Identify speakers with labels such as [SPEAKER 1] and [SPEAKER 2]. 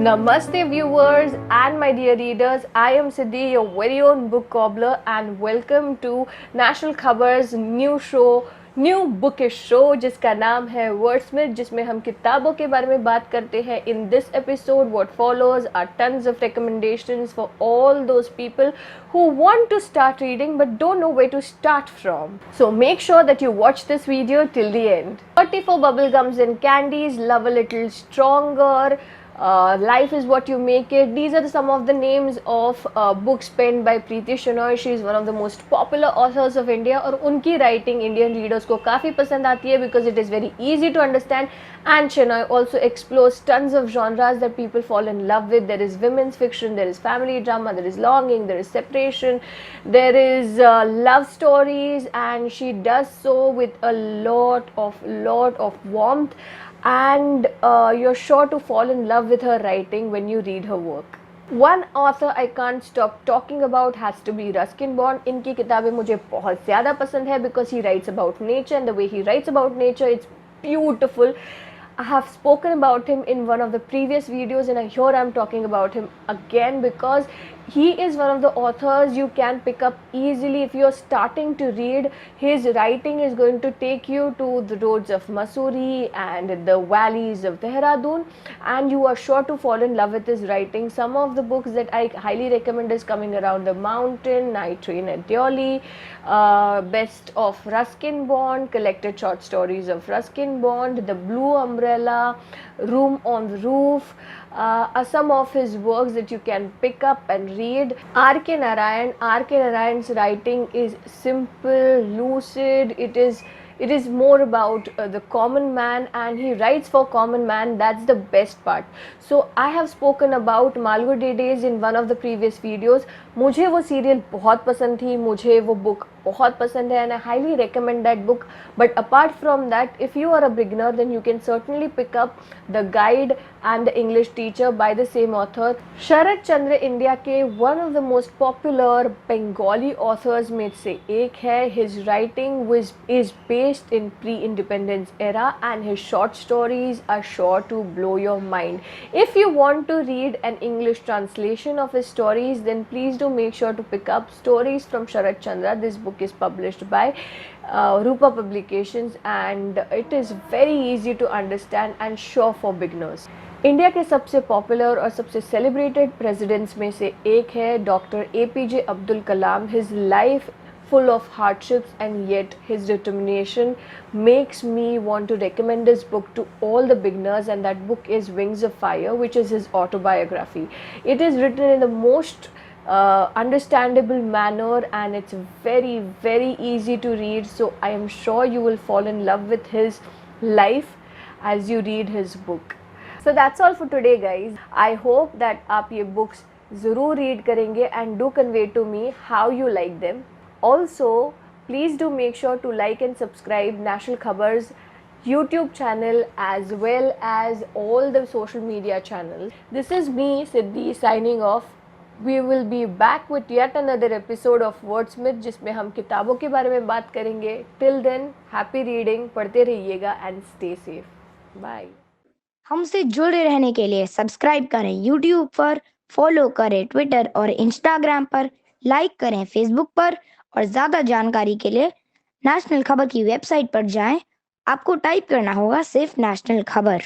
[SPEAKER 1] Namaste viewers and my dear readers, I am Siddhi, your very own book cobbler, and welcome to National Khabar's new show, new bookish show जिसका नाम है वर्ड्समिथ, जिसमें हम किताबों के बारे में बात करते हैं. In this episode what follows are tons of recommendations for all those people who want to start reading but don't know where to start from. So make sure that you watch this video till the end. 34 bubblegums and candies, love a little stronger, life is what you make it. These are some of the names of books penned by Preeti Shenoy. She is one of the most popular authors of India और उनकी writing Indian readers को काफ़ी पसंद आती है because it is very easy to understand. And Shenoy also explores tons of genres that people fall in love with. There is women's fiction, there is family drama, there is longing, there is separation, there is love stories, and she does so with a lot of warmth. And you're sure to fall in love with her writing when you read her work. One author I can't stop talking about has to be Ruskin Bond. इनकी किताबें मुझे बहुत ज़्यादा पसंद है because he writes about nature, and the way he writes about nature, it's beautiful. I have spoken about him in one of the previous videos, and here I'm talking about him again because he is one of the authors you can pick up easily if you're starting to read. His writing is going to take you to the roads of Mussoorie and the valleys of Dehradun, and you are sure to fall in love with his writing. Some of the books that I highly recommend is Coming Around the Mountain, Night Train at Delhi, Best of Ruskin Bond, Collected Short Stories of Ruskin Bond, The Blue Umbrella, Room on the Roof, are some of his works that you can pick up and read. R.K. Narayan's writing is simple, lucid. It is more about the common man, and he writes for common man. That's the best part. So I have spoken about Malgudi Days in one of the previous videos. मुझे वो serial बहुत पसंद थी, मुझे वो book बहुत पसंद है, and I highly recommend that book. But apart from that, if you are a beginner, then you can certainly pick up The Guide and The English Teacher by the same author. Sharad Chandra India के one of the most popular Bengali authors में से एक है. His writing is based in pre-independence era, and his short stories are sure to blow your mind. If you want to read an English translation of his stories, then please do make sure to pick up Stories from Sharad Chandra. This book is published by Rupa Publications, and it is very easy to understand and sure for beginners. India के सबसे popular और सबसे celebrated presidents में से एक है doctor APJ Abdul Kalam. His life full of hardships, and yet his determination makes me want to recommend this book to all the beginners, and that book is Wings of Fire, which is his autobiography. It is written in the most understandable manner, and it's very easy to read. So I am sure you will fall in love with his life as you read his book. So that's all for today, guys. I hope that आप ये books ज़रूर read करेंगे and do convey to me how you like them. Also, please do make sure to like and subscribe National Khabar's YouTube channel as well as all the social media channels. This is me, Siddhi, signing off. We will be back with yet another episode of Wordsmith, जिसमें हम किताबों के बारे में बात करेंगे. Till then, happy reading, पढ़ते रहिएगा and stay safe. Bye.
[SPEAKER 2] हमसे जुड़े रहने के लिए सब्सक्राइब करें YouTube पर, फॉलो करें ट्विटर और इंस्टाग्राम पर, लाइक करें फेसबुक पर, और ज़्यादा जानकारी के लिए नेशनल खबर की वेबसाइट पर जाएं. आपको टाइप करना होगा सिर्फ नेशनल खबर.